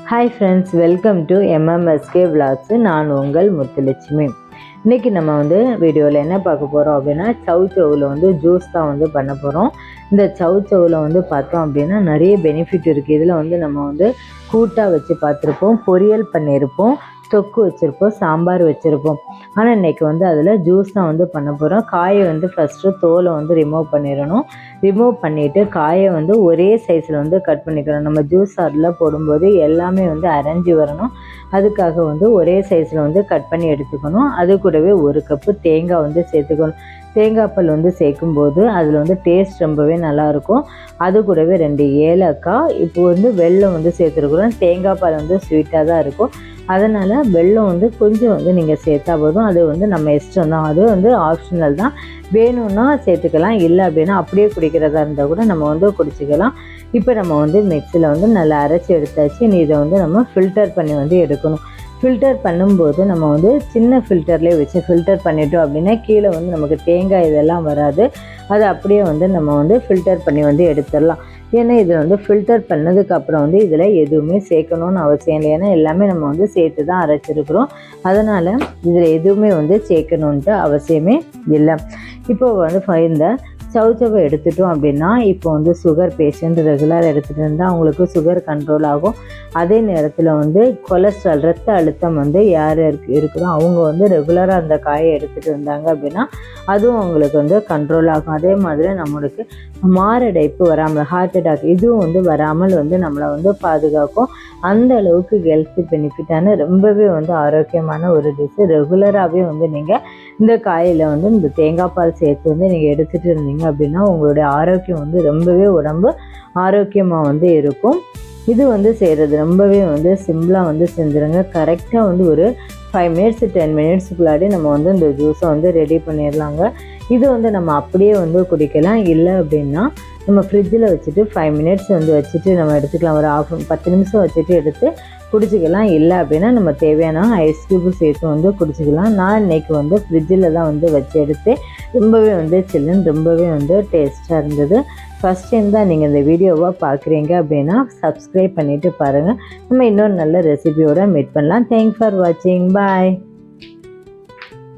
Hi friends, welcome to MMSK Vlogs. நான் உங்கள் முத்துலட்சுமி. இன்றைக்கி நம்ம வீடியோவில் என்ன பார்க்க போகிறோம் அப்படின்னா, சவுச்சவில் ஜூஸ் தான் பண்ண போகிறோம். இந்த சவுச்சவில் பார்த்தோம் அப்படின்னா நிறைய பெனிஃபிட் இருக்குது. இதில் நம்ம கூட்டாக வச்சு பார்த்துருப்போம், பொரியல் பண்ணியிருப்போம், தொக்கு வச்சுருப்போம், சாம்பார் வச்சுருப்போம். ஆனால் இன்றைக்கி அதில் ஜூஸ் தான் பண்ண போகிறோம். காயை ஃபஸ்ட்டு தோலை ரிமூவ் பண்ணிடணும். ரிமூவ் பண்ணிவிட்டு காயை ஒரே சைஸில் கட் பண்ணிக்கணும். நம்ம ஜூஸ் அதில் போடும்போது எல்லாமே அரைஞ்சி வரணும். அதுக்காக ஒரே சைஸில் கட் பண்ணி எடுத்துக்கணும். அது கூடவே 1 கப்பு தேங்காய் சேர்த்துக்கணும். தேங்காய் பால் சேர்க்கும்போது அதில் டேஸ்ட் ரொம்பவே நல்லாயிருக்கும். அது கூடவே 2 ஏலக்காய், இப்போ வெல்லம் சேர்த்துருக்குறோம். தேங்காய் பால் ஸ்வீட்டாக தான் இருக்கும். அதனால் வெல்லம் கொஞ்சம் நீங்கள் சேர்த்தா போதும். அது நம்ம இஷ்டம் தான். அது ஆப்ஷனல் தான். வேணும்னா சேர்த்துக்கலாம், இல்லை அப்படின்னா அப்படியே குடிக்கிறதா இருந்தால் கூட நம்ம குடிச்சிக்கலாம். இப்போ நம்ம மிக்ஸியில் நல்லா அரைச்சி எடுத்தாச்சு. இதை நம்ம ஃபில்டர் பண்ணி எடுக்கணும். ஃபில்டர் பண்ணும்போது நம்ம சின்ன ஃபில்டர்லேயே வச்சு ஃபில்டர் பண்ணிட்டோம் அப்படின்னா கீழே நமக்கு தேங்காய் இதெல்லாம் வராது. அதை அப்படியே நம்ம ஃபில்டர் பண்ணி எடுத்துடலாம். ஏன்னா இதில் ஃபில்டர் பண்ணதுக்கப்புறம் இதில் எதுவுமே சேர்க்கணுன்னு அவசியம் இல்லை. ஏன்னா எல்லாமே நம்ம சேர்த்து தான் அரைச்சிருக்கிறோம். அதனால் இதில் எதுவுமே சேர்க்கணுன்ட்டு அவசியமே இல்லை. இப்போ இந்த சவுச்சவை எடுத்துட்டோம் அப்படின்னா, இப்போ சுகர் பேஷண்ட் ரெகுலர் எடுத்துகிட்டு இருந்தால் அவங்களுக்கு சுகர் கண்ட்ரோல் ஆகும். அதே நேரத்தில் கொலஸ்ட்ரால் ரத்த அழுத்தம் யார் இருக்குதோ அவங்க ரெகுலராக அந்த காயை எடுத்துகிட்டு இருந்தாங்க அப்படின்னா அதுவும் அவங்களுக்கு கண்ட்ரோல் ஆகும். அதே மாதிரி நம்மளுக்கு மாரடைப்பு வராமல், ஹார்ட் அட்டாக் இதுவும் வராமல் நம்மளை பாதுகாக்கும். அந்த அளவுக்கு ஹெல்த் பெனிஃபிட்டான ரொம்பவே ஆரோக்கியமான ஒரு டிஷ்ஷு. ரெகுலராகவே நீங்கள் இந்த காயில் இந்த தேங்காய் பால் சேர்த்து நீங்கள் எடுத்துகிட்டு இருந்தீங்க அப்படின்னா உங்களுடைய ஆரோக்கியம் ரொம்பவே உடம்பு ஆரோக்கியமாக இருக்கும். இது செய்கிறது ரொம்பவே சிம்பிளாக செஞ்சுருங்க. கரெக்டாக ஒரு 5 மினிட்ஸ் 10 மினிட்ஸுக்குள்ளாடி நம்ம இந்த ஜூஸை ரெடி பண்ணிடலாங்க. இது நம்ம அப்படியே குடிக்கலாம். இல்லை அப்படின்னா நம்ம ஃப்ரிட்ஜில் வச்சுட்டு 5 மினிட்ஸ் வச்சுட்டு நம்ம எடுத்துக்கலாம். ஒரு 10 நிமிஷம் வச்சுட்டு எடுத்து குடிச்சிக்கலாம். இல்லை அப்படின்னா நம்ம தேவையான ஐஸ் க்யூபு சேர்த்து குடிச்சிக்கலாம். நான் இன்றைக்கி ஃப்ரிட்ஜில் தான் வச்சு எடுத்து ரொம்பவே சில்லுன்னு ரொம்பவே டேஸ்ட்டாக இருந்தது. ஃபஸ்ட் டைம் தான் நீங்கள் இந்த வீடியோவை பார்க்குறீங்க அப்படின்னா சப்ஸ்கிரைப் பண்ணிவிட்டு பாருங்கள். நம்ம இன்னொரு நல்ல ரெசிபியோடு மீட் பண்ணலாம். தேங்க்ஸ் ஃபார் வாட்சிங். பாய்.